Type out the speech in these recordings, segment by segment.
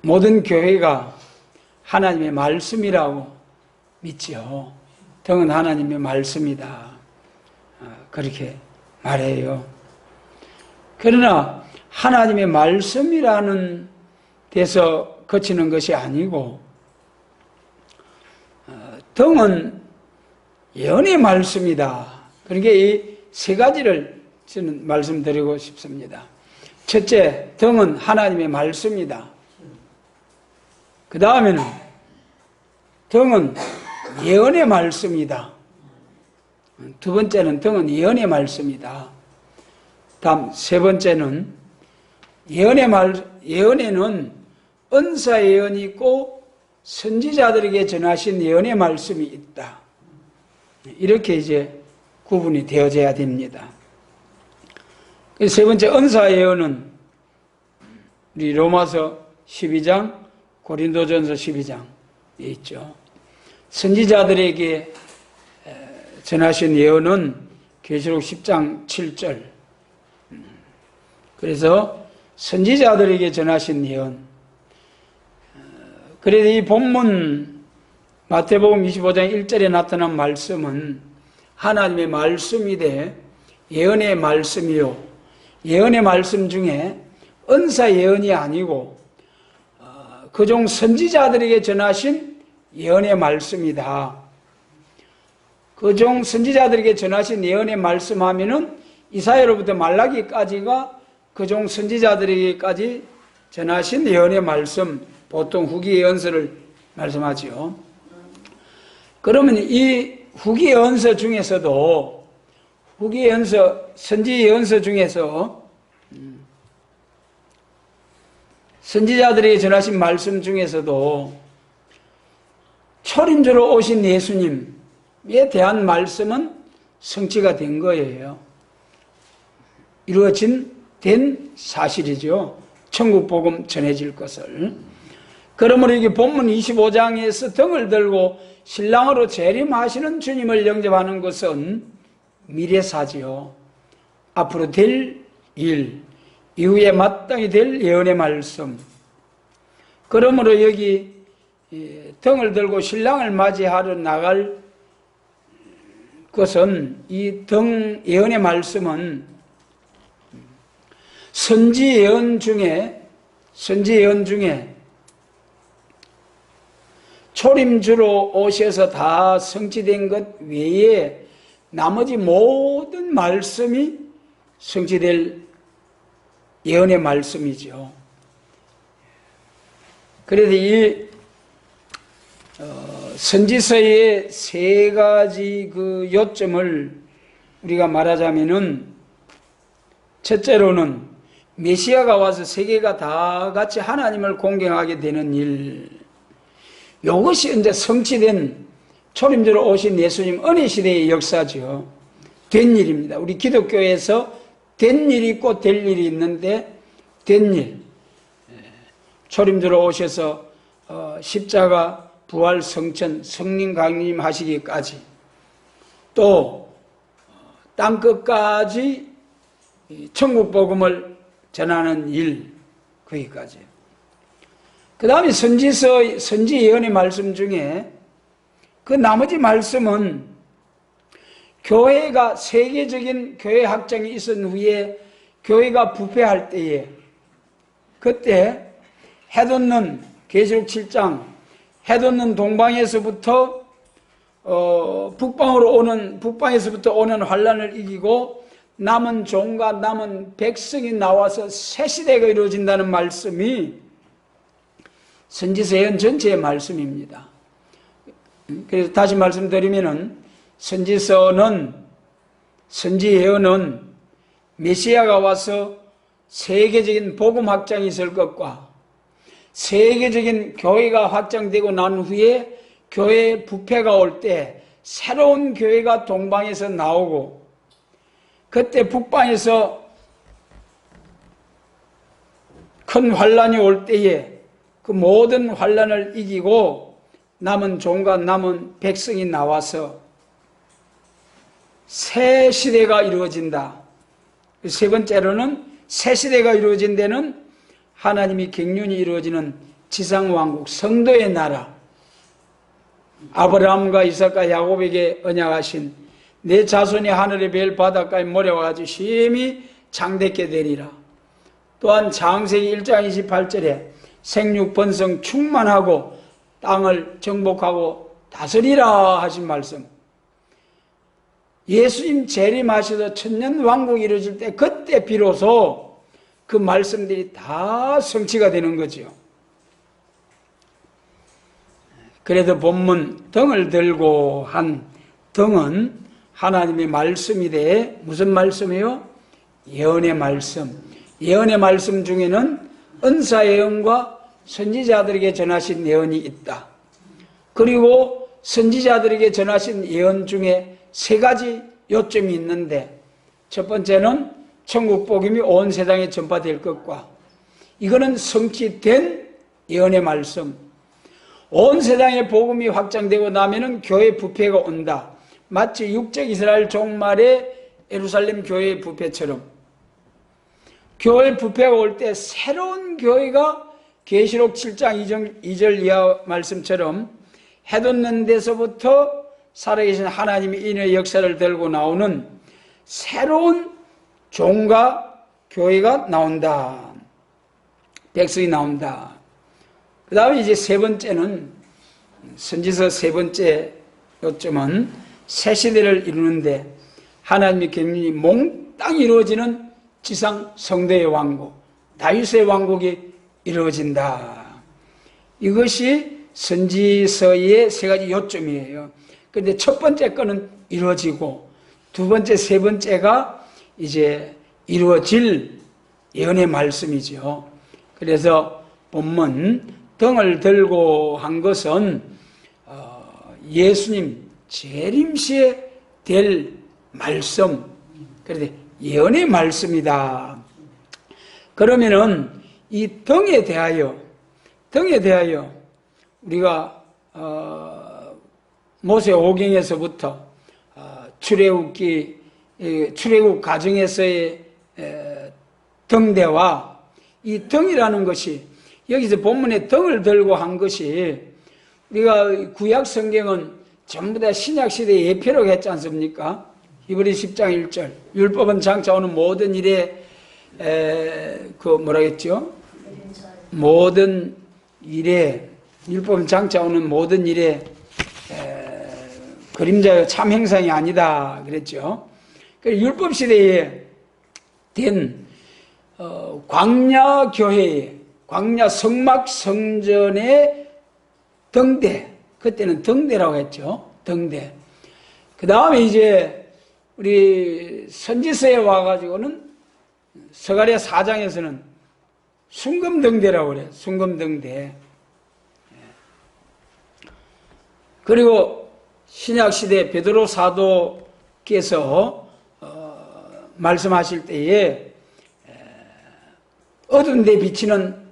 모든 교회가 하나님의 말씀이라고 믿죠. 등은 하나님의 말씀이다. 그렇게 말해요. 그러나 하나님의 말씀이라는 데서 그치는 것이 아니고 등은 예언의 말씀이다. 그러니까 이 세 가지를 저는 말씀드리고 싶습니다. 첫째, 등은 하나님의 말씀이다. 그 다음에는 등은 예언의 말씀이다. 두 번째는 등은 예언의 말씀이다. 다음 세 번째는 예언에는 은사 예언이 있고 선지자들에게 전하신 예언의 말씀이 있다. 이렇게 이제 구분이 되어져야 됩니다. 세 번째 은사 예언은 우리 로마서 12장, 고린도전서 12장에 있죠. 선지자들에게 전하신 예언은 계시록 10장 7절. 그래서 선지자들에게 전하신 예언. 그래서 이 본문 마태복음 25장 1절에 나타난 말씀은 하나님의 말씀이 돼 예언의 말씀이요. 예언의 말씀 중에 은사 예언이 아니고 그종 선지자들에게 전하신 예언의 말씀이다. 그종 선지자들에게 전하신 예언의 말씀하면은 이사야로부터 말라기까지가 그종 선지자들에게까지 전하신 예언의 말씀, 보통 후기 예언서를 말씀하지요. 그러면 이 후기 예언서 중에서도 후기 예언서, 선지 예언서 중에서 선지자들에게 전하신 말씀 중에서도 초림주로 오신 예수님에 대한 말씀은 성취가 된 거예요. 된 사실이죠. 천국 복음 전해질 것을. 그러므로 이게 본문 25장에서 등을 들고 신랑으로 재림하시는 주님을 영접하는 것은 미래사지요. 앞으로 될 일, 이후에 마땅히 될 예언의 말씀. 그러므로 여기 등을 들고 신랑을 맞이하러 나갈 것은 이 등 예언의 말씀은 선지 예언 중에 초림주로 오셔서 다 성취된 것 외에 나머지 모든 말씀이 성취될 예언의 말씀이죠. 그래서 이 선지서의 세 가지 그 요점을 우리가 말하자면은 첫째로는 메시아가 와서 세계가 다 같이 하나님을 공경하게 되는 일. 이것이 이제 성취된 초림주로 오신 예수님 은혜 시대의 역사죠. 된 일입니다. 우리 기독교에서 된 일이 있고 될 일이 있는데 된 일. 초림주로 오셔서 십자가, 부활, 성천, 성령 강림하시기까지 또 땅끝까지 천국 복음을 전하는 일, 거기까지. 그 다음에 선지 예언의 말씀 중에 그 나머지 말씀은 교회가 세계적인 교회 확장이 있은 후에 교회가 부패할 때에 그때 해돋는 계시록 7장 해돋는 동방에서부터 북방에서부터 오는 환란을 이기고 남은 종과 남은 백성이 나와서 새 시대가 이루어진다는 말씀이 선지서 예언 전체의 말씀입니다. 그래서 다시 말씀드리면은 선지 예언은 메시아가 와서 세계적인 복음 확장이 있을 것과 세계적인 교회가 확장되고 난 후에 교회 부패가 올 때 새로운 교회가 동방에서 나오고 그때 북방에서 큰 환란이 올 때에 그 모든 환란을 이기고 남은 종과 남은 백성이 나와서 새 시대가 이루어진다. 세 번째로는 새 시대가 이루어진 데는 하나님이 경륜이 이루어지는 지상왕국, 성도의 나라, 아브라함과 이삭과 야곱에게 언약하신 내 자손이 하늘의 별 바닷가에 모여가지고 심히 장대케 되리라. 또한 창세기 1장 28절에 생육 번성 충만하고 땅을 정복하고 다스리라 하신 말씀, 예수님 재림하셔서 천년왕국이 이루어질 때 그때 비로소 그 말씀들이 다 성취가 되는 거죠. 그래도 본문 등을 들고 한 등은 하나님의 말씀이 돼. 무슨 말씀이요? 예언의 말씀. 예언의 말씀 중에는 은사 예언과 선지자들에게 전하신 예언이 있다. 그리고 선지자들에게 전하신 예언 중에 세 가지 요점이 있는데, 첫 번째는 천국 복음이 온 세상에 전파될 것과, 이거는 성취된 예언의 말씀. 온 세상에 복음이 확장되고 나면은 교회 부패가 온다. 마치 육적 이스라엘 종말의 예루살렘 교회의 부패처럼, 교회 부패가 올 때 새로운 교회가 계시록 7장 2절 이하 말씀처럼 해돋는 데서부터 살아계신 하나님이 인의 역사를 들고 나오는 새로운 종과 교회가 나온다. 백성이 나온다. 그 다음에 이제 세 번째는, 선지서 세 번째 요점은 새 시대를 이루는데 하나님의 계명이 몽땅 이루어지는 지상 성도의 왕국, 다윗의 왕국이 이루어진다. 이것이 선지서의 세 가지 요점이에요. 그런데 첫 번째 거는 이루어지고, 두 번째, 세 번째가 이제 이루어질 예언의 말씀이죠. 그래서 본문 등을 들고 한 것은 예수님 재림시에 될 말씀, 그런데 예언의 말씀이다. 그러면은 이 등에 대하여 우리가 모세오경에서부터 출애굽 과정에서의 등대와 이 등이라는 것이, 여기서 본문에 등을 들고 한 것이, 우리가 구약 성경은 전부 다 신약 시대의 예표라고 했지 않습니까? 히브리 10장 1절, 율법은 장차 오는 모든 일에 모든 일에, 율법은 장차 오는 모든 일에 그림자요 참 형상이 아니다 그랬죠. 율법 시대에 된 광야 교회의, 광야 성막 성전의 등대, 그때는 등대라고 했죠. 등대. 그 다음에 이제 우리 선지서에 와가지고는 스가랴 4장에서는 순금등대라고 그래요. 순금등대. 그리고 신약시대 베드로 사도께서 말씀하실 때에 어두운 데 비치는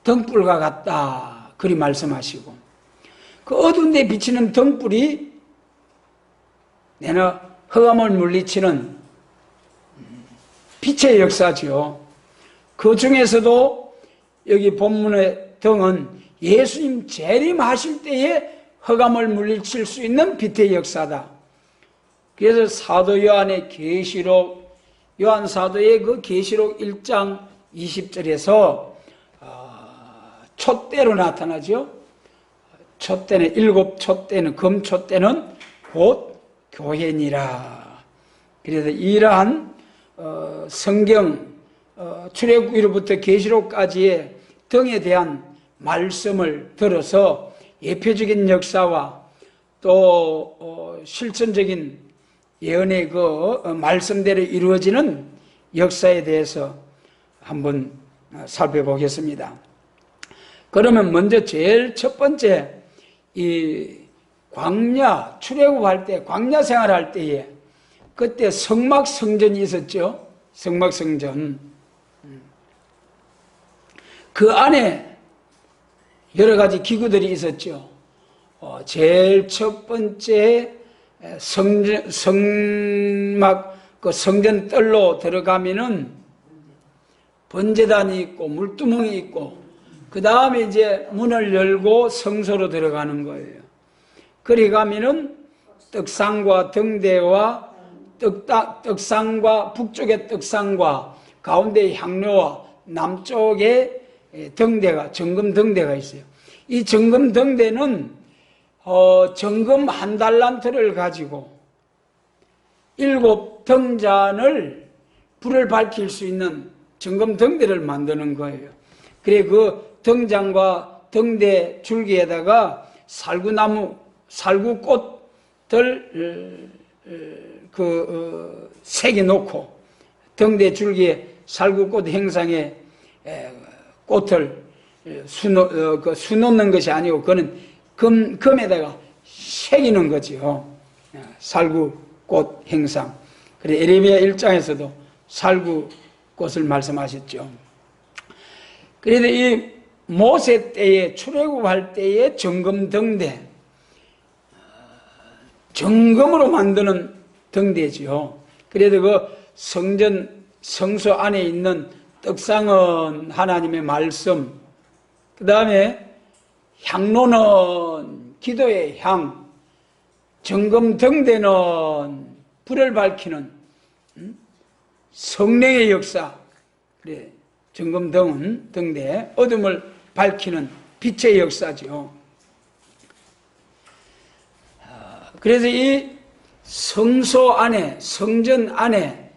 등불과 같다 그리 말씀하시고, 그 어두운 데 비치는 등불이 내나 흑암을 물리치는 빛의 역사지요. 그 중에서도 여기 본문의 등은 예수님 재림하실 때에 흑암을 물리칠 수 있는 빛의 역사다. 그래서 사도 요한의 계시록, 요한 사도의 그 계시록 1장 20절에서 촛대로 나타나죠. 촛대는, 일곱 촛대는, 금촛대는 곧 교회니라. 그래서 이러한 성경 출애굽기로부터 계시록까지의 등에 대한 말씀을 들어서 예표적인 역사와 또 실천적인 예언의 그 말씀대로 이루어지는 역사에 대해서 한번 살펴보겠습니다. 그러면 먼저 제일 첫 번째, 이 광야 출애굽할 때, 광야 생활할 때에 그때 성막 성전이 있었죠. 성막 성전. 그 안에 여러 가지 기구들이 있었죠. 제일 첫 번째 성막 그 성전 뜰로 들어가면은 번제단이 있고 물두멍이 있고, 그 다음에 이제 문을 열고 성소로 들어가는 거예요. 그리 가면은 떡상과 등대와 떡상과 북쪽의 떡상과 가운데 향로와 남쪽에 등대가, 정금 등대가 있어요. 이 정금 등대는 정금 한 달란트를 가지고 7 등잔을 불을 밝힐 수 있는 정금 등대를 만드는 거예요. 그래 그 등잔과 등대 줄기에다가 살구나무, 살구꽃을 새겨 놓고 등대 줄기에 살구꽃 행상에 꽃을 수놓는 것이 아니고 그는 금에다가 새기는 거지요. 살구꽃 행상. 그래 에레미야 1장에서도 살구꽃을 말씀하셨죠. 그래서 이 모세 때에 출애굽할 때에 정금 등대, 정금으로 만드는 등대지요. 그래도 그 성소 안에 있는 떡상은 하나님의 말씀, 그 다음에 향로는 기도의 향, 정금 등대는 불을 밝히는 성령의 역사. 그래 정금 등은 등대, 어둠을 밝히는 빛의 역사죠. 그래서 이 성소 안에, 성전 안에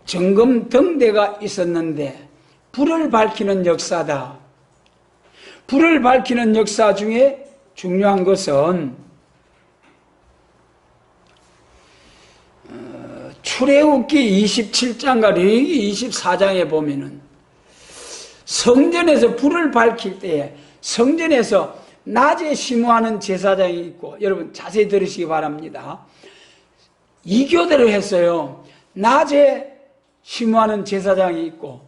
정금 등대가 있었는데 불을 밝히는 역사다. 불을 밝히는 역사 중에 중요한 것은 출애굽기 27장과 레위기 24장에 보면은 성전에서 불을 밝힐 때에 성전에서 낮에 심호하는 제사장이 있고, 여러분 자세히 들으시기 바랍니다. 2교대로 했어요. 낮에 심호하는 제사장이 있고,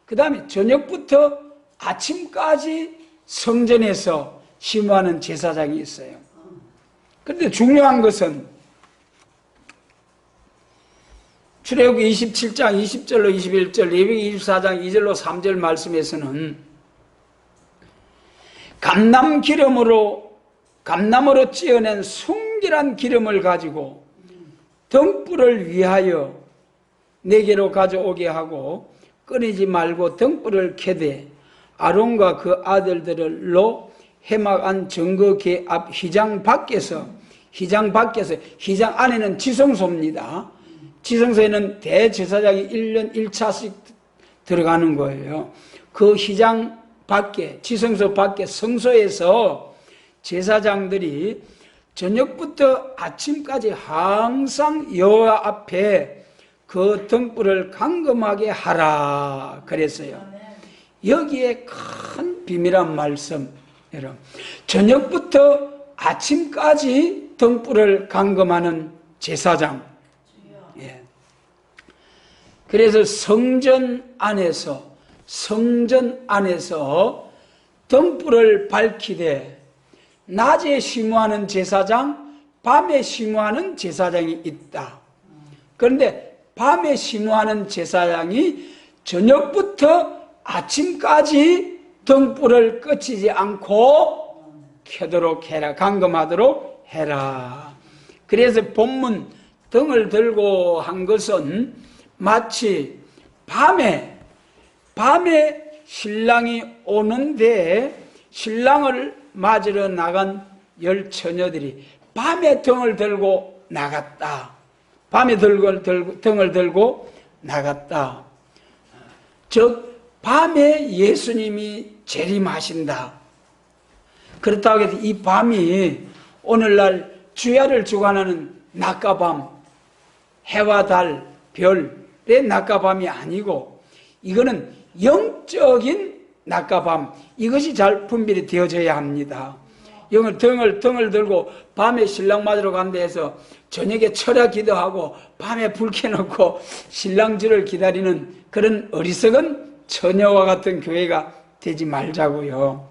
그 다음에 저녁부터 아침까지 성전에서 심호하는 제사장이 있어요. 그런데 중요한 것은 출애굽기 27장 20절로 21절, 레위기 24장 2절로 3절 말씀에서는 감람으로 찌어낸 순결한 기름을 가지고 등불을 위하여 내게로 가져오게 하고 끊이지 말고 등불을 켜되 아론과 그 아들들로 해막한 정거계 앞 휘장 밖에서, 휘장 안에는 지성소입니다. 지성소에는 대제사장이 1년 1차씩 들어가는 거예요. 그 휘장 밖에, 지성소 밖에 성소에서 제사장들이 저녁부터 아침까지 항상 여호와 앞에 그 등불을 감금하게 하라 그랬어요. 여기에 큰 비밀한 말씀, 여러분. 저녁부터 아침까지 등불을 감금하는 제사장. 예. 그래서 성전 안에서 등불을 밝히되 낮에 심호하는 제사장, 밤에 심호하는 제사장이 있다. 그런데 밤에 심호하는 제사장이 저녁부터 아침까지 등불을 꺼치지 않고 켜도록 해라, 감금하도록 해라. 그래서 본문 등을 들고 한 것은 마치 밤에 신랑이 오는데 신랑을 맞으러 나간 10처녀들이 밤에 등을 들고 나갔다. 밤에 등을 들고 나갔다. 즉 밤에 예수님이 재림하신다. 그렇다고 해서 이 밤이 오늘날 주야를 주관하는 낮과 밤, 해와 달, 별의 낮과 밤이 아니고 이거는 영적인 낮과 밤, 이것이 잘 분별이 되어져야 합니다. 등을 들고 밤에 신랑 맞으러 간다 해서 저녁에 철야 기도하고 밤에 불 켜놓고 신랑주를 기다리는 그런 어리석은 처녀와 같은 교회가 되지 말자고요.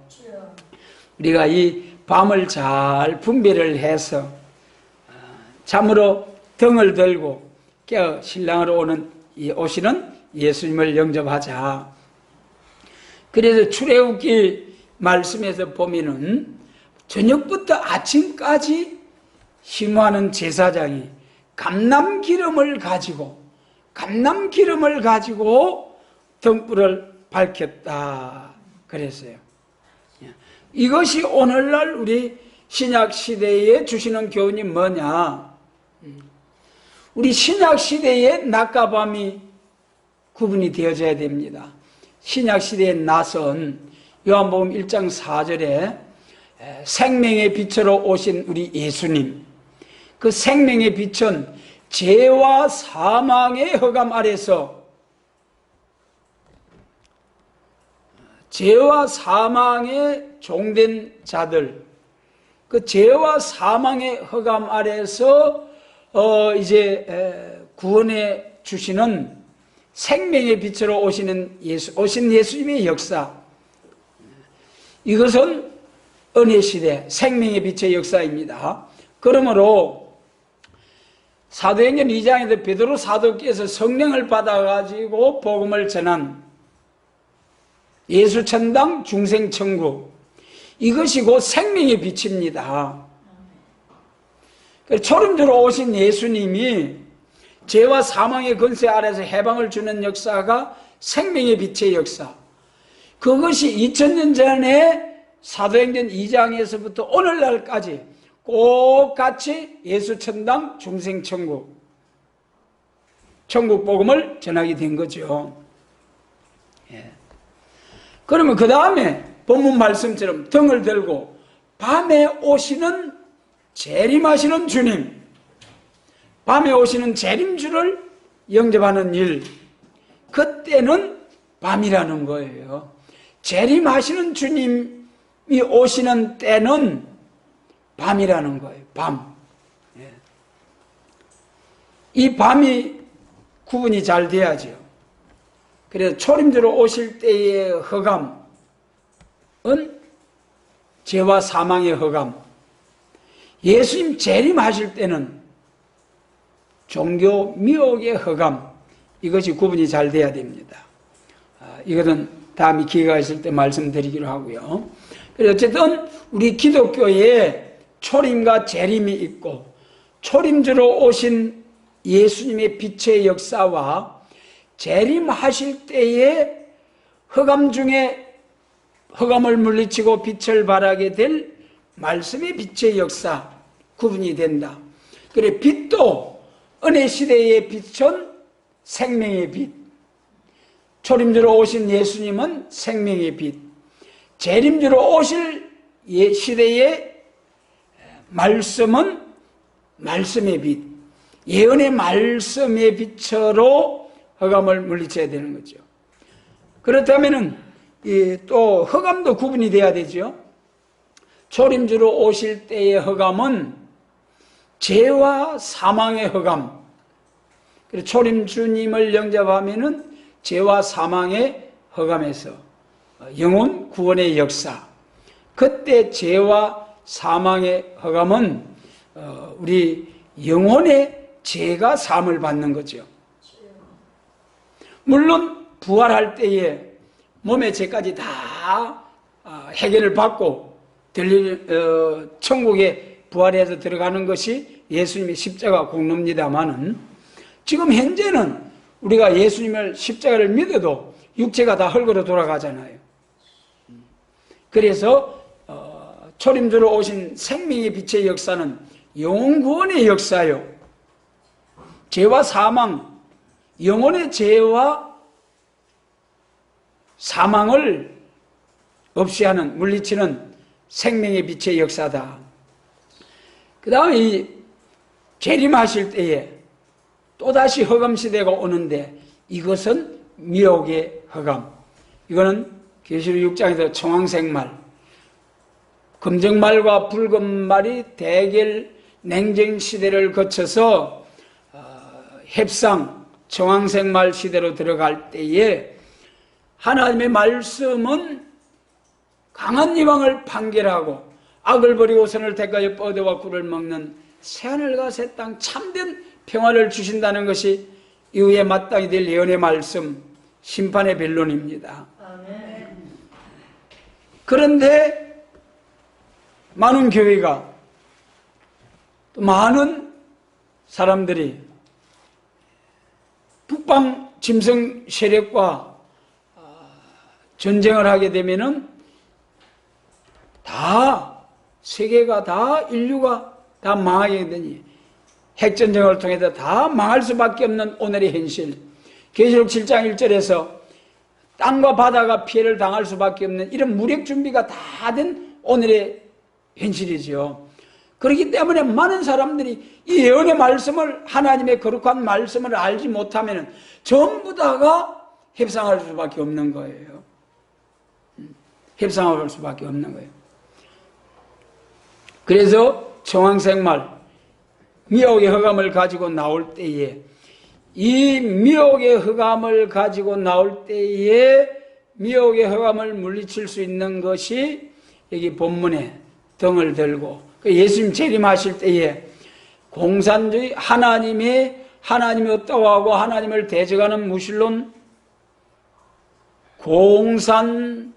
우리가 이 밤을 잘 분별을 해서 참으로 등을 들고 신랑으로 오시는 예수님을 영접하자. 그래서 출애굽기 말씀에서 보면은 저녁부터 아침까지 힘하는 제사장이 감람기름을 가지고 등불을 밝혔다 그랬어요. 이것이 오늘날 우리 신약 시대에 주시는 교훈이 뭐냐? 우리 신약 시대에 낮과 밤이 구분이 되어져야 됩니다. 신약 시대의 낮은 요한복음 1장 4절에 생명의 빛으로 오신 우리 예수님, 그 생명의 빛은 죄와 사망의 허감 아래서 죄와 사망에 종된 자들, 그 죄와 사망의 허감 아래서 이제 구원해 주시는 생명의 빛으로 오신 예수님의 역사, 이것은 은혜 시대 생명의 빛의 역사입니다. 그러므로 사도행전 2장에서 베드로 사도께서 성령을 받아가지고 복음을 전한 예수천당 중생천국, 이것이 곧 생명의 빛입니다. 초림주로 오신 예수님이 죄와 사망의 권세 아래서 해방을 주는 역사가 생명의 빛의 역사, 그것이 2000년 전에 사도행전 2장에서부터 오늘날까지 꼭 같이 예수천당 중생천국, 천국 복음을 전하게 된 거죠. 그러면 그 다음에 본문 말씀처럼 등을 들고 밤에 오시는 재림하시는 주님, 밤에 오시는 재림주를 영접하는 일, 그때는 밤이라는 거예요. 재림하시는 주님이 오시는 때는 밤이라는 거예요. 밤. 이 밤이 구분이 잘 돼야죠. 그래서 초림주로 오실 때의 허감은 죄와 사망의 허감, 예수님 재림하실 때는 종교 미혹의 허감, 이것이 구분이 잘 돼야 됩니다. 이것은 다음에 기회가 있을 때 말씀드리기로 하고요. 그래서 어쨌든 우리 기독교에 초림과 재림이 있고, 초림주로 오신 예수님의 빛의 역사와 재림하실 때의 허감 중에 허감을 물리치고 빛을 발하게 될 말씀의 빛의 역사, 구분이 된다. 그래, 빛도 은혜 시대의 빛은 생명의 빛, 초림주로 오신 예수님은 생명의 빛, 재림주로 오실 시대의 말씀은 말씀의 빛, 예언의 말씀의 빛으로 허감을 물리쳐야 되는 거죠. 그렇다면은 또 허감도 구분이 돼야 되죠. 초림주로 오실 때의 허감은 죄와 사망의 허감. 그래서 초림주님을 영접하면은 죄와 사망의 허감에서 영혼 구원의 역사. 그때 죄와 사망의 허감은 우리 영혼의 죄가 사함을 받는 거죠. 물론 부활할 때에 몸의 죄까지 다 해결을 받고 천국에 부활해서 들어가는 것이 예수님의 십자가 공로입니다마는, 지금 현재는 우리가 예수님을 십자가를 믿어도 육체가 다 흙으로 돌아가잖아요. 그래서 초림주로 오신 생명의 빛의 역사는 영혼 구원의 역사요, 죄와 사망, 영혼의 죄와 사망을 없이 하는, 물리치는 생명의 빛의 역사다. 그 다음에 이 재림하실 때에 또다시 허감시대가 오는데, 이것은 미혹의 허감. 이거는 계시록 6장에서 청황색말, 검정말과 붉은말이 대결 냉정시대를 거쳐서 heb상, 청황색말 시대로 들어갈 때에 하나님의 말씀은 강한 이방을 판결하고 악을 버리고 선을 택하여 뻗어와 꿀을 먹는 새하늘과 새 땅 참된 평화를 주신다는 것이 이후에 마땅히 될 예언의 말씀, 심판의 변론입니다. 그런데 많은 교회가, 또 많은 사람들이 북방 짐승 세력과 전쟁을 하게 되면은 다 세계가 다 인류가 다 망하게 되니 핵전쟁을 통해서 다 망할 수밖에 없는 오늘의 현실. 계시록 7장 1절에서 땅과 바다가 피해를 당할 수밖에 없는 이런 무력 준비가 다 된 오늘의 현실이지요. 그렇기 때문에 많은 사람들이 이 예언의 말씀을, 하나님의 거룩한 말씀을 알지 못하면 전부 다가 협상할 수밖에 없는 거예요. 협상할 수밖에 없는 거예요. 그래서 정황생말, 미혹의 흑암을 가지고 나올 때에, 이 미혹의 흑암을 가지고 나올 때에 미혹의 흑암을 물리칠 수 있는 것이 여기 본문에 등을 들고, 예수님 재림하실 때에 공산주의, 하나님이 없다고 하고 하나님을 대적하는 무신론 공산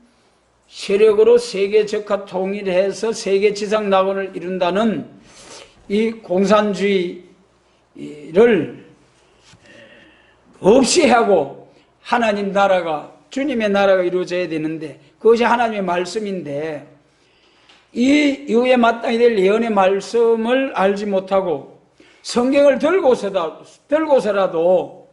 세력으로 세계 적화 통일해서 세계 지상 낙원을 이룬다는 이 공산주의를 없이 하고 하나님 나라가, 주님의 나라가 이루어져야 되는데, 그것이 하나님의 말씀인데, 이 이후에 마땅히 될 예언의 말씀을 알지 못하고 성경을 들고서라도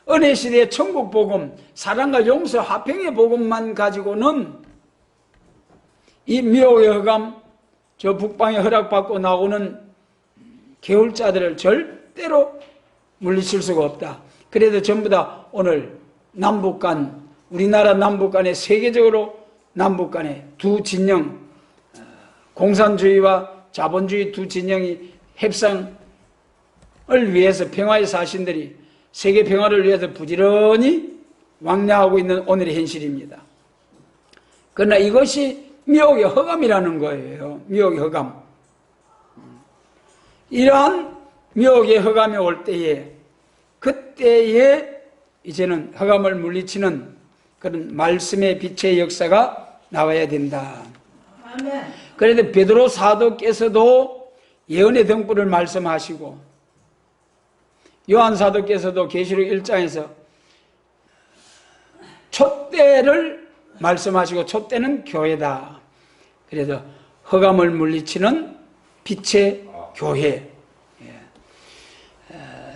은혜 시대의 천국 복음, 사랑과 용서, 화평의 복음만 가지고는 이 미혹의 흑암, 저 북방에 허락받고 나오는 개울자들을 절대로 물리칠 수가 없다. 그래도 전부 다 오늘 남북 간, 우리나라 남북 간에, 세계적으로 남북 간에 두 진영, 공산주의와 자본주의 두 진영이 협상을 위해서, 평화의 사신들이 세계 평화를 위해서 부지런히 왕래하고 있는 오늘의 현실입니다. 그러나 이것이 미혹의 흑암이라는 거예요. 미혹의 흑암. 이러한 미혹의 흑암이 올 때에, 그때에 이제는 흑암을 물리치는 그런 말씀의 빛의 역사가 나와야 된다. 아멘. 그런데 베드로 사도께서도 예언의 등불을 말씀하시고, 요한 사도께서도 계시록 1장에서 촛대를 말씀하시고, 촛대는 교회다. 그래서 흑암을 물리치는 빛의 교회.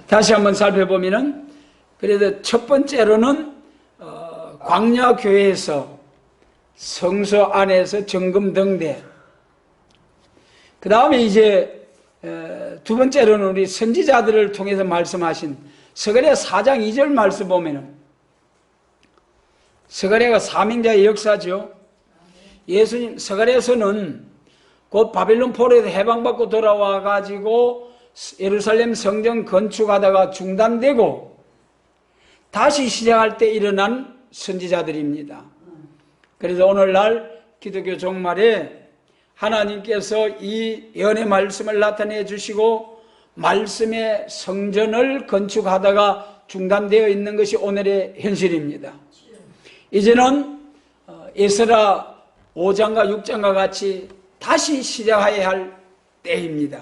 다시 한번 살펴보면은, 그래도 첫 번째로는 광야교회에서 성소 안에서 정금등대, 그 다음에 이제 두 번째로는 우리 선지자들을 통해서 말씀하신 스가랴 4장 2절 말씀 보면은, 스가랴가 사명자의 역사죠. 예수님, 스가랴서는 곧 바빌론 포로에서 해방받고 돌아와 가지고 예루살렘 성전 건축하다가 중단되고 다시 시작할 때 일어난 선지자들입니다. 그래서 오늘날 기독교 종말에 하나님께서 이 예언의 말씀을 나타내 주시고 말씀의 성전을 건축하다가 중단되어 있는 것이 오늘의 현실입니다. 이제는 에스라 5장과 6장과 같이 다시 시작해야 할 때입니다.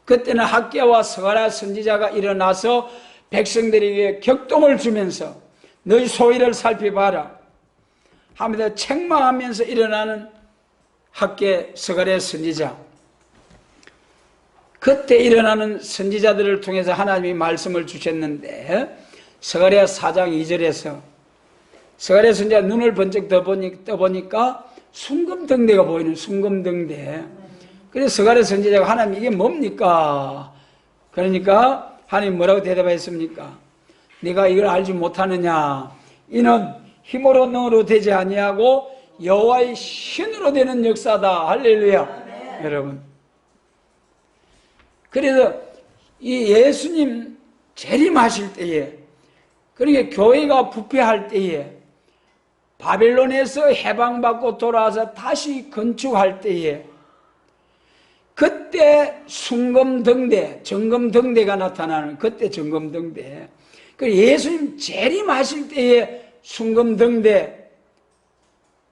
그때는 학개와 스가랴 선지자가 일어나서 백성들에게 격동을 주면서 너희 소위를 살펴봐라 하면서 책망하면서 일어나는 학개, 스가랴 선지자, 그때 일어나는 선지자들을 통해서 하나님이 말씀을 주셨는데, 스가랴 4장 2절에서 스가랴 선지자 눈을 번쩍 떠보니까 순금등대가 보이는, 순금등대. 그래서 스가랴 선지자가 하나님 이게 뭡니까? 그러니까 하나님 뭐라고 대답했습니까? 네가 이걸 알지 못하느냐? 이는 힘으로 능으로 되지 아니하고 여호와의 신으로 되는 역사다. 할렐루야. 네. 여러분, 그래서 이 예수님 재림하실 때에, 그러니까 교회가 부패할 때에, 바벨론에서 해방받고 돌아와서 다시 건축할 때에, 그때 순금등대, 정금등대가 나타나는, 그때 정금등대, 그 예수님 재림하실 때에 순금등대,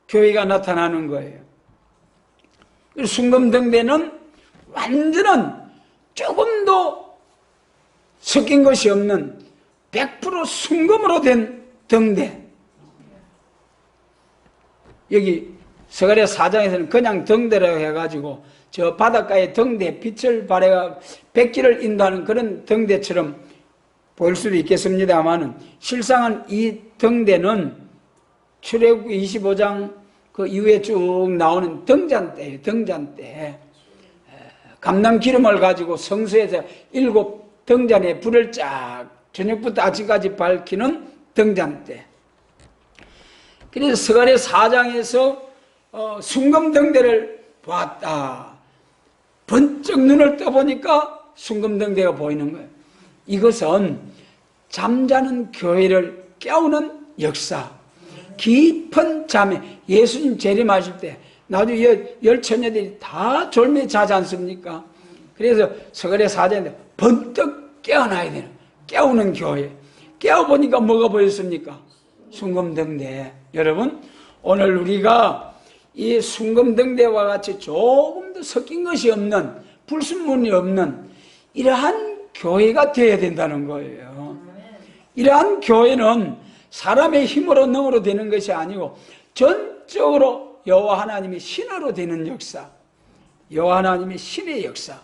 교회가 나타나는 거예요. 순금등대는 완전한 조금도 섞인 것이 없는 100% 순금으로 된 등대. 여기 스가랴 4장에서는 그냥 등대라고 해가지고 저 바닷가의 등대, 빛을 발해가 백기를 인도하는 그런 등대처럼 보일 수도 있겠습니다만은 실상은 이 등대는 출애굽기 25장 그 이후에 쭉 나오는 등잔대예요. 등잔대. 감람 기름을 가지고 성소에서 7 등잔에 불을 쫙 저녁부터 아침까지 밝히는 등잔대. 그래서 스가랴 4장에서 순금 등대를 보았다. 번쩍 눈을 떠보니까 순금 등대가 보이는 거예요. 이것은 잠자는 교회를 깨우는 역사, 깊은 잠에 예수님 재림하실 때 나중에 열 처녀들이 다 졸며 자지 않습니까? 그래서 스가랴 4장에 번뜩 깨어나야 되는, 깨우는 교회. 깨어보니까 뭐가 보였습니까? 순금등대. 여러분, 오늘 우리가 이 순금등대와 같이 조금도 섞인 것이 없는, 불순물이 없는 이러한 교회가 되어야 된다는 거예요. 이러한 교회는 사람의 힘으로 능으로 되는 것이 아니고 전적으로 여호와 하나님의 신으로 되는 역사, 여호와 하나님의 신의 역사.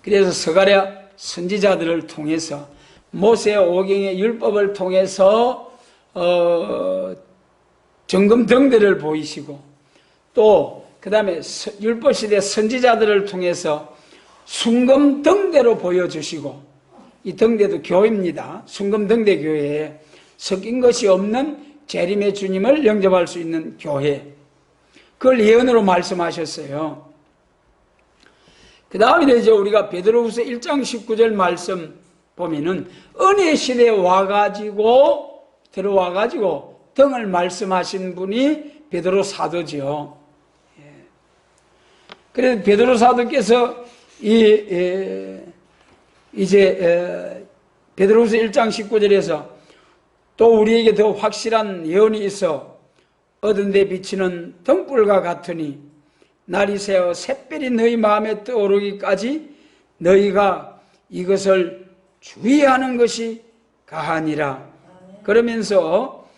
그래서 스가랴 선지자들을 통해서 모세 오경의 율법을 통해서 정금등대를 보이시고 또 그 다음에 율법시대 선지자들을 통해서 순금등대로 보여주시고, 이 등대도 교회입니다. 순금등대 교회에 섞인 것이 없는 재림의 주님을 영접할 수 있는 교회, 그걸 예언으로 말씀하셨어요. 그 다음에 이제 우리가 베드로후서 1장 19절 말씀 보면은 은혜 시대에 와가지고 들어와가지고 등을 말씀하신 분이 베드로 사도죠. 그래서 베드로 사도께서 이제 베드로후서 1장 19절에서 또 우리에게 더 확실한 예언이 있어 얻은 데 비치는 등불과 같으니 날이 새어 샛별이 너희 마음에 떠오르기까지 너희가 이것을 주의하는 것이 가하니라. 그러면서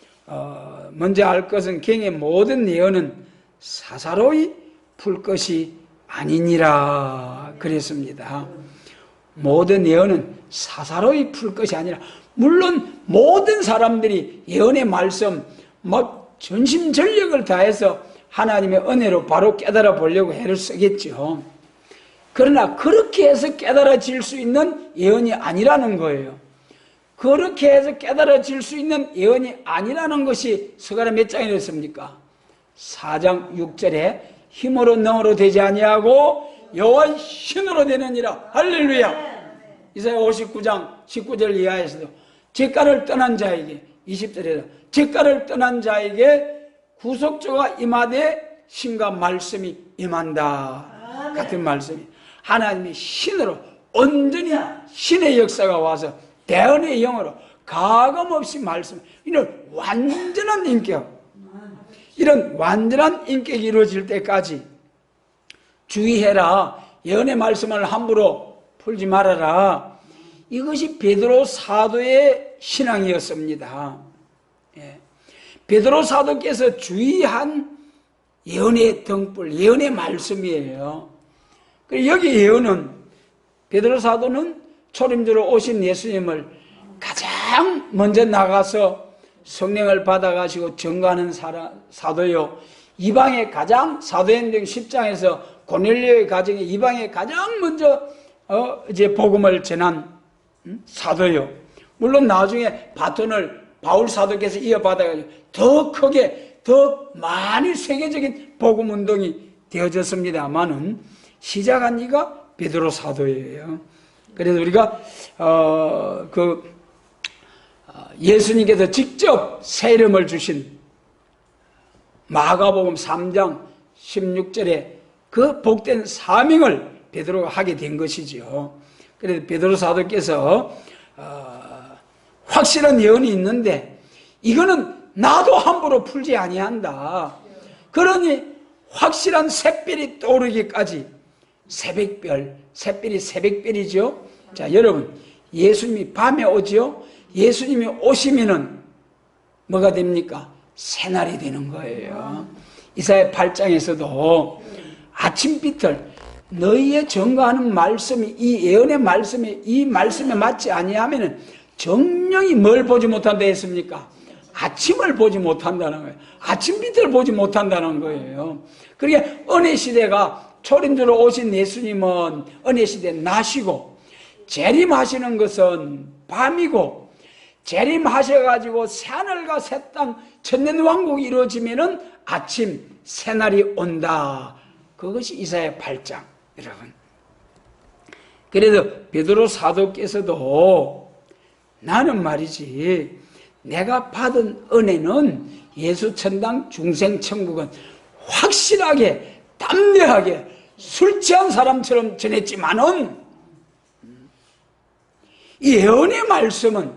먼저 알 것은 경의 모든 예언은 사사로이 풀 것이 아니니라 그랬습니다. 모든 예언은 사사로이 풀 것이 아니라, 물론 모든 사람들이 예언의 말씀 막 전심전력을 다해서 하나님의 은혜로 바로 깨달아 보려고 애를 쓰겠죠. 그러나 그렇게 해서 깨달아질 수 있는 예언이 아니라는 거예요. 그렇게 해서 깨달아질 수 있는 예언이 아니라는 것이 스가랴 몇 장에 됐습니까? 4장 6절에 힘으로 능으로 되지 아니하고 여호와의 신으로 되느니라. 할렐루야. 이사야 59장 19절 이하에서도 죗가를 떠난 자에게, 20절에서 죗가를 떠난 자에게 구속주가 임하되 신과 말씀이 임한다. 같은 말씀이 하나님의 신으로 온전히 신의 역사가 와서 대언의 영으로 가감없이 말씀, 이런 완전한 인격, 이런 완전한 인격이 이루어질 때까지 주의해라. 예언의 말씀을 함부로 풀지 말아라. 이것이 베드로 사도의 신앙이었습니다. 베드로 사도께서 주의한 예언의 등불, 예언의 말씀이에요. 여기 예언은, 베드로 사도는 초림주로 오신 예수님을 가장 먼저 나가서 성령을 받아가시고 증거하는 사도요, 이방의 가장, 사도행전 10장에서 고넬료의 가정에 이방에 가장 먼저 이제 복음을 전한 사도요. 물론 나중에 바톤을 바울 사도께서 이어받아가지고 더 크게, 더 많이 세계적인 복음 운동이 되어졌습니다만은 시작한 이가 베드로 사도예요. 그래서 우리가 예수님께서 직접 새 이름을 주신 마가복음 3장 16절에 그 복된 사명을 베드로가 하게 된 것이죠. 그래서 베드로 사도께서 확실한 예언이 있는데 이거는 나도 함부로 풀지 아니한다. 그러니 확실한 샛별이 떠오르기까지 새벽별, 샛별이 새벽별이죠. 자, 여러분, 예수님이 밤에 오지요. 예수님이 오시면은 뭐가 됩니까? 새날이 되는 거예요. 이사야 8장에서도 아침빛을 너희의 증거하는 말씀이 이 예언의 말씀에 이 말씀에 맞지 아니하면은 정령이 뭘 보지 못한다 했습니까? 아침을 보지 못한다는 거예요. 아침빛을 보지 못한다는 거예요. 그러니까 은혜 시대가 초림주로 오신 예수님은 은혜 시대 낮이고 재림하시는 것은 밤이고 재림하셔가지고 새하늘과 새 땅 천년왕국이 이루어지면은 아침 새날이 온다. 그것이 이사야 8장 여러분. 그래서 베드로 사도께서도 나는 말이지 내가 받은 은혜는 예수 천당 중생 천국은 확실하게 담대하게 술 취한 사람처럼 전했지만은 이 예언의 말씀은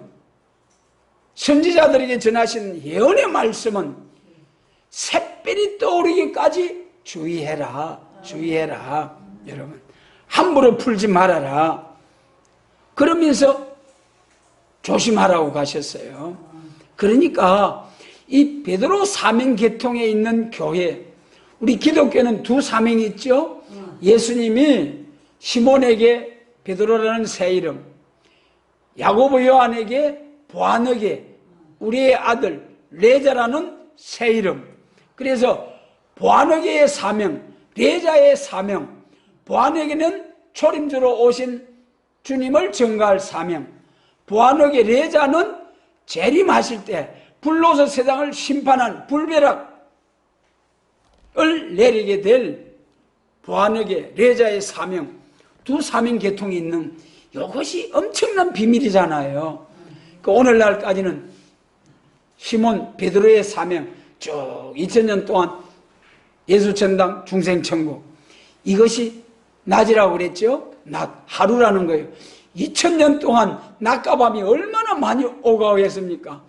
선지자들에게 전하신 예언의 말씀은 샛별이 떠오르기까지 주의해라. 주의해라. 여러분 함부로 풀지 말아라. 그러면서 조심하라고 가셨어요. 그러니까 이 베드로 사명 계통에 있는 교회, 우리 기독교는 두 사명이 있죠. 예수님이 시몬에게 베드로라는 새 이름, 야고보 요한에게 보아너게 우리의 아들 레자라는 새 이름. 그래서 보아너게의 사명, 레자의 사명, 보아너게는 초림주로 오신 주님을 증거할 사명, 보아너게 레자는 재림하실 때 불로서 세상을 심판한 불벼락을 내리게 될 보아너게 레자의 사명, 두 사명 계통이 있는 이것이 엄청난 비밀이잖아요. 그 오늘날까지는 시몬 베드로의 사명 쭉 2000년 동안 예수천당 중생천국 이것이 낮이라고 그랬죠. 낮, 하루라는 거예요. 2000년 동안 낮과 밤이 얼마나 많이 오가오했습니까?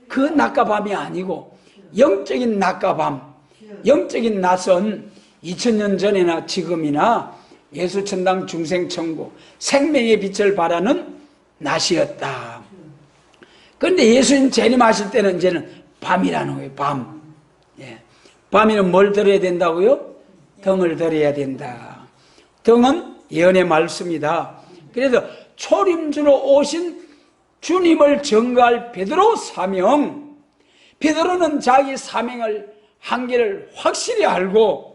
그 낮과 밤이 아니고 영적인 낮과 밤, 영적인 낮은 2000년 전이나 지금이나 예수천당 중생천국 생명의 빛을 발하는 낮이었다. 그런데 예수님 재림하실 때는 이제는 밤이라는 거예요. 밤. 예. 밤에는 뭘 들어야 된다고요? 등을 들어야 된다. 등은 예언의 말씀이다. 그래서 초림주로 오신 주님을 증거할 베드로 사명. 베드로는 자기 사명을 한계를 확실히 알고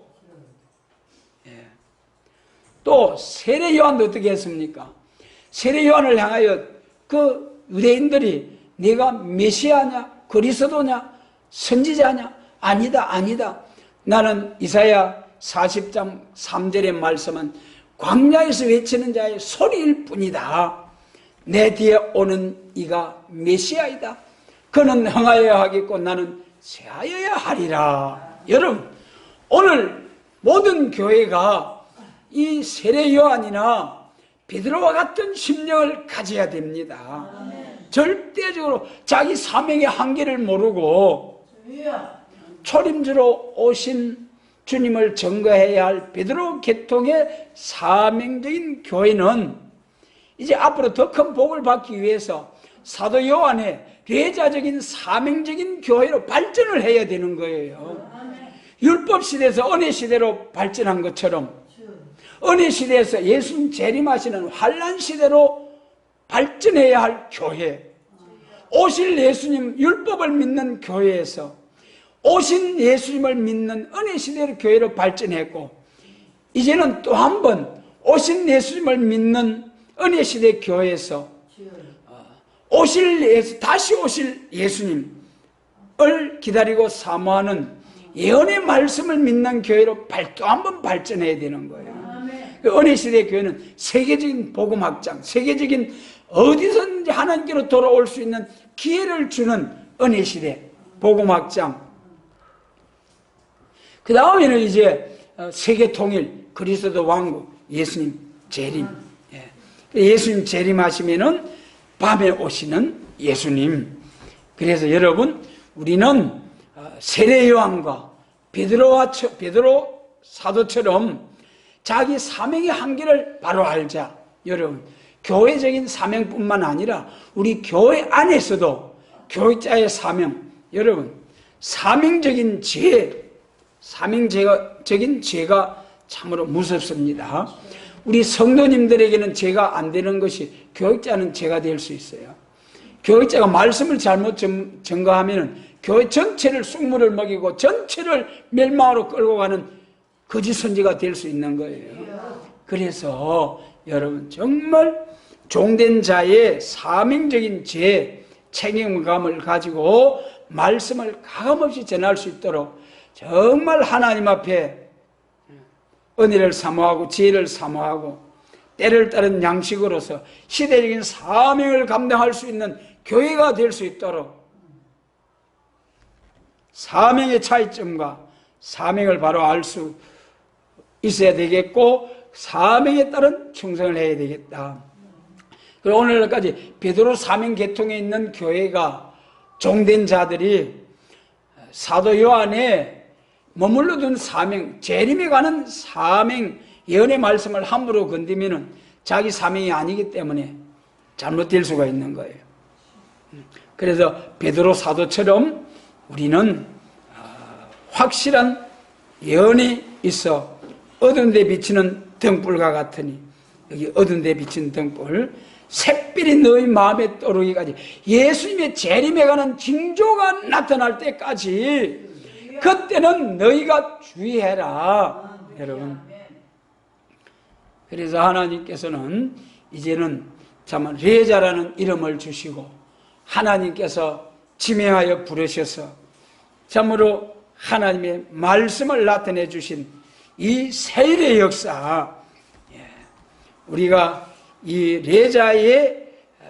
또 세례 요한도 어떻게 했습니까? 세례 요한을 향하여 그 유대인들이 네가 메시아냐 그리스도냐 선지자냐 아니다 아니다. 나는 이사야 40장 3절의 말씀은 광야에서 외치는 자의 소리일 뿐이다. 내 뒤에 오는 이가 메시아이다. 그는 흥하여야 하겠고 나는 쇠하여야 하리라. 여러분 오늘 모든 교회가 이 세례 요한이나 베드로와 같은 심령을 가져야 됩니다. 절대적으로 자기 사명의 한계를 모르고 초림주로 오신 주님을 증거해야 할 베드로 계통의 사명적인 교회는 이제 앞으로 더 큰 복을 받기 위해서 사도 요한의 레자적인 사명적인 교회로 발전을 해야 되는 거예요. 율법 시대에서 은혜 시대로 발전한 것처럼 은혜 시대에서 예수님 재림하시는 환난 시대로 발전해야 할 교회, 오실 예수님 율법을 믿는 교회에서 오신 예수님을 믿는 은혜 시대의 교회로 발전했고 이제는 또 한 번 오신 예수님을 믿는 은혜 시대 교회에서 다시 오실 예수님을 기다리고 사모하는 예언의 말씀을 믿는 교회로 또 한 번 발전해야 되는 거예요. 은혜 시대 교회는 세계적인 복음 확장, 세계적인 어디선지 하나님께로 돌아올 수 있는 기회를 주는 은혜 시대 복음 확장. 그 다음에는 이제 세계 통일, 그리스도 왕국, 예수님 재림. 예수님 재림하시면은 밤에 오시는 예수님. 그래서 여러분 우리는 세례 요한과 베드로 사도처럼 자기 사명의 한계를 바로 알자. 여러분, 교회적인 사명뿐만 아니라 우리 교회 안에서도 교육자의 사명, 여러분, 사명적인 죄가 참으로 무섭습니다. 우리 성도님들에게는 죄가 안 되는 것이 교육자는 죄가 될 수 있어요. 교육자가 말씀을 잘못 전가하면 교회 전체를 쑥물을 먹이고 전체를 멸망으로 끌고 가는 거짓 선지가 될 수 있는 거예요. 그래서 여러분 정말 종된 자의 사명적인 책임감을 가지고 말씀을 가감없이 전할 수 있도록 정말 하나님 앞에 은혜를 사모하고 지혜를 사모하고 때를 따른 양식으로서 시대적인 사명을 감당할 수 있는 교회가 될 수 있도록 사명의 차이점과 사명을 바로 알 수 있어야 되겠고 사명에 따른 충성을 해야 되겠다. 그리고 오늘까지 베드로 사명 계통에 있는 교회가 종된 자들이 사도 요한에 머물러 둔 사명, 재림에 관한 사명, 예언의 말씀을 함부로 건드리면 자기 사명이 아니기 때문에 잘못될 수가 있는 거예요. 그래서 베드로 사도처럼 우리는 확실한 예언이 있어 어두운 데 비치는 등불과 같으니, 여기 어두운 데 비치는 등불, 샛빛이 너희 마음에 떠오르기까지, 예수님의 재림에 관한 징조가 나타날 때까지 그때는 너희가 주의해라. 여러분, 그래서 하나님께서는 이제는 참 레자라는 이름을 주시고 하나님께서 지명하여 부르셔서 참으로 하나님의 말씀을 나타내 주신 이 세일의 역사, 우리가 이 레자의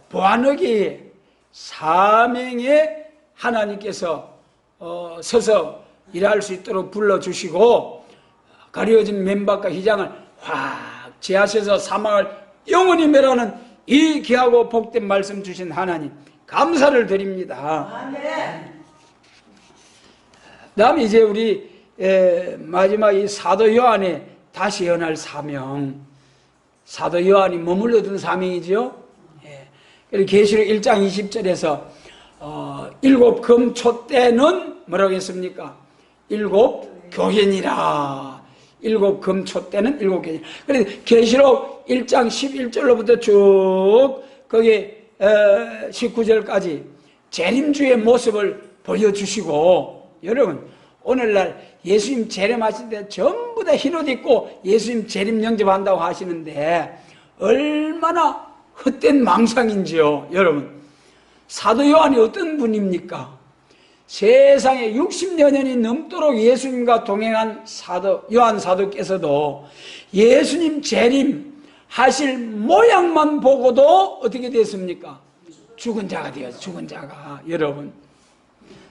보안하기에 사명에 하나님께서 서서 일할 수 있도록 불러주시고 가려진 맨밥과 휘장을 확 제하셔서 사망을 영원히 멸하는 이 귀하고 복된 말씀 주신 하나님 감사를 드립니다. 아멘. 다음 이제 우리 마지막 이 사도 요한의 다시 연할 사명, 사도 요한이 머물러 둔 사명이죠. 계시록 1장 20절에서 7금 때는 뭐라고 했습니까? 7 교회니라. 7금 때는 7 교회. 그래서 계시록 1장 11절로부터 쭉 거기 19절까지 재림주의 모습을 보여주시고, 여러분 오늘날 예수님 재림하실 때 전부 다 흰옷 입고 예수님 재림 영접한다고 하시는데 얼마나 헛된 망상인지요. 여러분, 사도 요한이 어떤 분입니까? 세상에 60여 년이 넘도록 예수님과 동행한 요한 사도께서도 예수님 재림 하실 모양만 보고도 어떻게 됐습니까? 죽은 자가 되었어요. 죽은 자가. 여러분,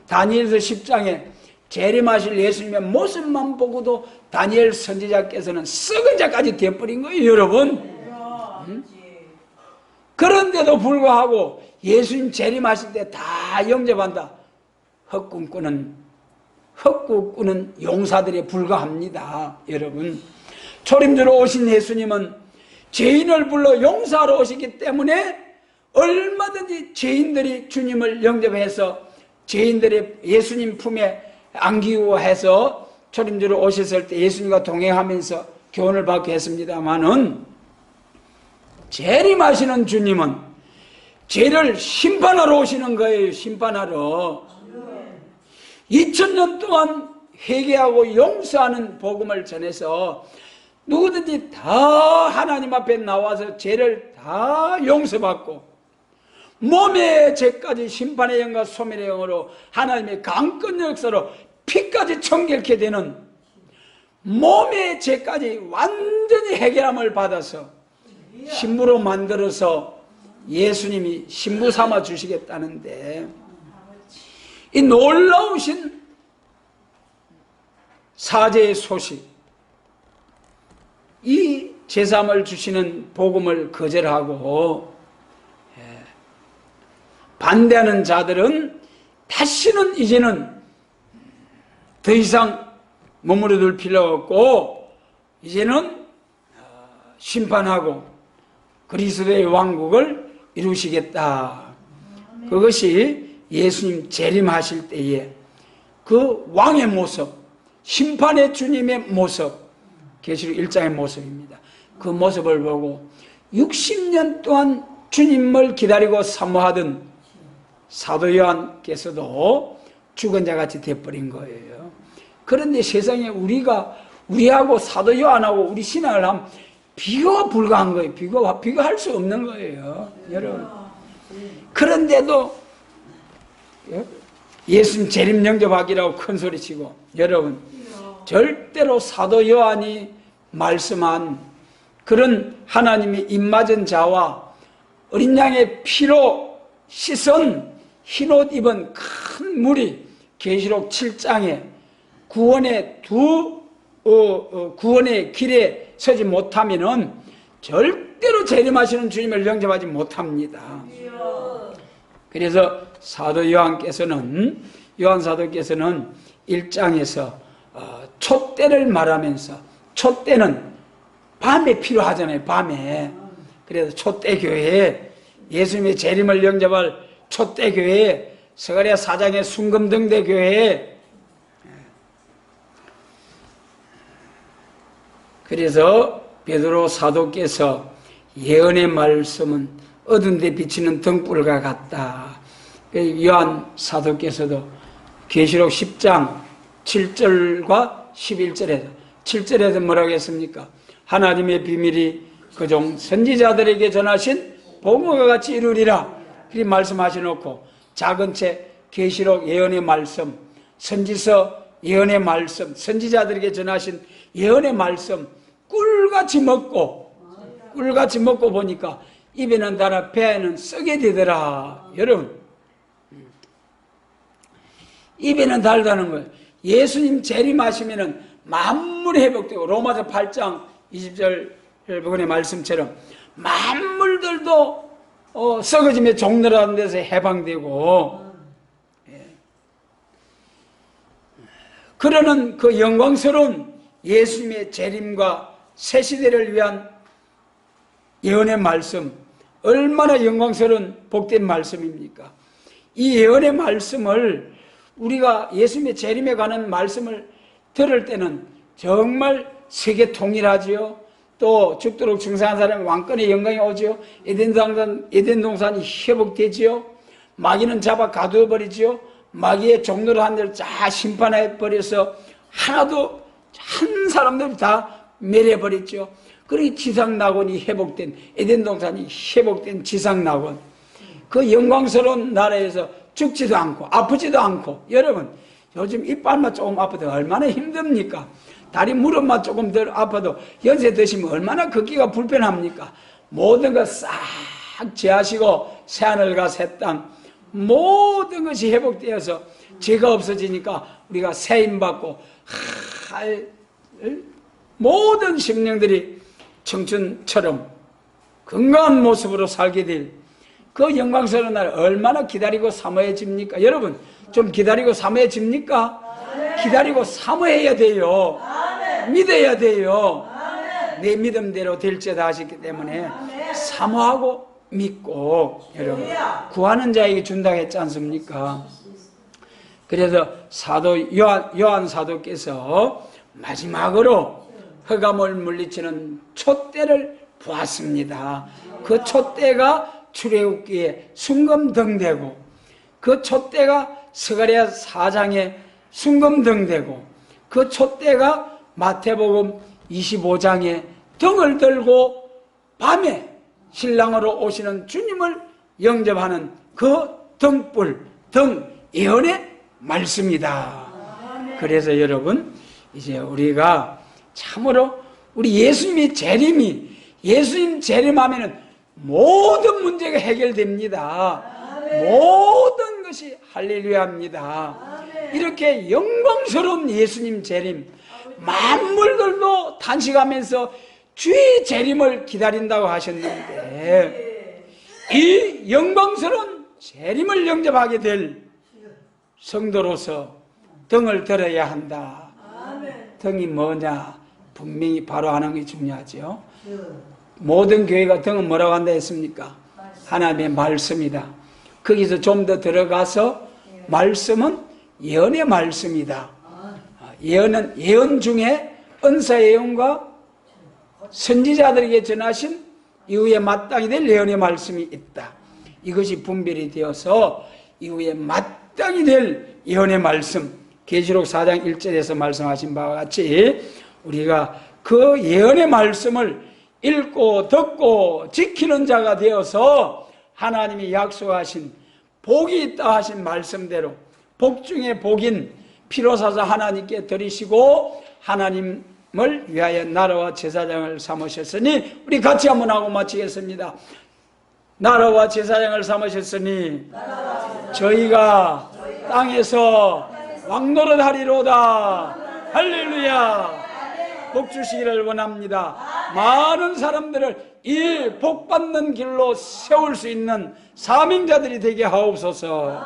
다니엘서 10장에 재림하실 예수님의 모습만 보고도 다니엘 선지자께서는 썩은 자까지 되어버린 거예요. 여러분, 그런데도 불구하고 예수님 재림하실 때 다 영접한다. 헛꿈꾸는 용사들에 불과합니다. 여러분, 초림주로 오신 예수님은 죄인을 불러 용사로 오시기 때문에 얼마든지 죄인들이 주님을 영접해서 죄인들의 예수님 품에 안기고 해서 초림주로 오셨을 때 예수님과 동행하면서 교훈을 받게 했습니다마는, 재림하시는 주님은 죄를 심판하러 오시는 거예요. 심판하러. 2000년 동안 회개하고 용서하는 복음을 전해서 누구든지 다 하나님 앞에 나와서 죄를 다 용서받고 몸의 죄까지 심판의 영과 소멸의 영으로 하나님의 강권 역사로 피까지 청결케 되는 몸의 죄까지 완전히 해결함을 받아서 신부로 만들어서 예수님이 신부 삼아 주시겠다는데, 이 놀라우신 사제의 소식, 이 제삼을 주시는 복음을 거절하고 반대하는 자들은 다시는 이제는 더 이상 머무르둘 필요 없고 이제는 심판하고 그리스도의 왕국을 이루시겠다. 그것이 예수님 재림하실 때에 그 왕의 모습, 심판의 주님의 모습, 계시록 1장의 모습입니다. 그 모습을 보고 60년 동안 주님을 기다리고 사모하던 사도 요한께서도 죽은 자같이 되어버린 거예요. 그런데 세상에 우리하고 사도 요한하고 우리 신앙을 하면 비교가 불가한 거예요. 비교할 수 없는 거예요, 여러분. 그런데도 예수님 재림 영접하기라고 큰 소리치고, 여러분, 절대로 사도 요한이 말씀한 그런 하나님의 입맞은 자와 어린 양의 피로 씻은 흰옷 입은 큰 무리, 계시록 7장에 구원의 구원의 길에 서지 못하면은 절대로 재림하시는 주님을 영접하지 못합니다. 그래서 사도 요한 사도께서는 1장에서 촛대를 말하면서, 촛대는 밤에 필요하잖아요, 밤에. 그래서 촛대 교회에, 예수님의 재림을 영접할 촛대 교회에, 스가랴 4장의 순금등대 교회에, 그래서 베드로 사도께서 예언의 말씀은 어두운 데 비치는 등불과 같다. 요한 사도께서도 계시록 10장 7절과 11절에서 7절에서 뭐라고 했습니까? 하나님의 비밀이 그종 선지자들에게 전하신 복음과 같이 이루리라. 그렇게 말씀하셔놓고 작은 책 계시록 예언의 말씀, 선지서 예언의 말씀, 선지자들에게 전하신 예언의 말씀 꿀같이 먹고 보니까 입에는 달아 배에는 썩게 되더라. 여러분, 입에는 달다는 거예요. 예수님 재림하시면은 만물이 회복되고, 로마서 8장 20절 혈복원의 말씀처럼 만물들도 썩어지며 종로라는 데서 해방되고, 그러는 그 영광스러운 예수님의 재림과 새 시대를 위한 예언의 말씀, 얼마나 영광스러운 복된 말씀입니까? 이 예언의 말씀을 우리가 예수님의 재림에 관한 말씀을 들을 때는 정말 세계 통일하지요. 또 죽도록 중생한 사람의 왕권의 영광이 오지요. 에덴 동산이 회복되지요. 마귀는 잡아 가두어버리지요. 마귀의 종로를 한 데를 쫙 심판해버려서 하나도 한 사람들 다 멸해버렸죠. 그리고 지상낙원이 회복된, 에덴 동산이 회복된 지상낙원, 그 영광스러운 나라에서 죽지도 않고 아프지도 않고. 여러분, 요즘 이빨만 조금 아파도 얼마나 힘듭니까? 다리 무릎만 조금 덜 아파도 연세 드시면 얼마나 걷기가 불편합니까? 모든 것 싹 제하시고 새하늘과 새 땅 모든 것이 회복되어서 죄가 없어지니까 우리가 세임받고 모든 심령들이 청춘처럼 건강한 모습으로 살게 될 그 영광스러운 날 얼마나 기다리고 사모해집니까? 여러분, 좀 기다리고 사모해집니까? 아멘. 기다리고 사모해야 돼요. 아멘. 믿어야 돼요. 아멘. 내 믿음대로 될지다 하셨기 때문에 아멘. 사모하고 믿고, 여러분, 구하는 자에게 준다고 했지 않습니까? 그래서 요한 사도께서 마지막으로 흑암을 물리치는 촛대를 보았습니다. 그 촛대가 출애굽기에 순금등대고, 그 촛대가 스가랴 4장에 순금등대고, 그 촛대가 마태복음 25장에 등을 들고 밤에 신랑으로 오시는 주님을 영접하는 그 등불, 등 예언의 말씀이다. 그래서 여러분, 이제 우리가 참으로 우리 예수님의 예수님 재림하면은 모든 문제가 해결됩니다. 아멘. 모든 것이 할렐루야입니다. 아멘. 이렇게 영광스러운 예수님 재림, 만물들도 탄식하면서 주의 재림을 기다린다고 하셨는데, 이 영광스러운 재림을 영접하게 될 성도로서 등을 들어야 한다. 등이 뭐냐? 분명히 바로 하는 게 중요하죠. 모든 교회가 등은 뭐라고 한다 했습니까? 하나님의 말씀이다. 거기서 좀 더 들어가서 말씀은 예언의 말씀이다. 예언은 예언 중에 은사 예언과 선지자들에게 전하신 이후에 마땅히 될 예언의 말씀이 있다. 이것이 분별이 되어서 이후에 마땅히 될 예언의 말씀, 계시록 4장 1절에서 말씀하신 바와 같이 우리가 그 예언의 말씀을 읽고 듣고 지키는 자가 되어서 하나님이 약속하신 복이 있다 하신 말씀대로 복 중에 복인 피로 사서 하나님께 드리시고 하나님을 위하여 나라와 제사장을 삼으셨으니, 우리 같이 한번 하고 마치겠습니다. 나라와 제사장을 삼으셨으니 저희가 땅에서 왕노릇하리로다. 할렐루야. 복 주시기를 원합니다. 많은 사람들을 이 복 받는 길로 세울 수 있는 사명자들이 되게 하옵소서.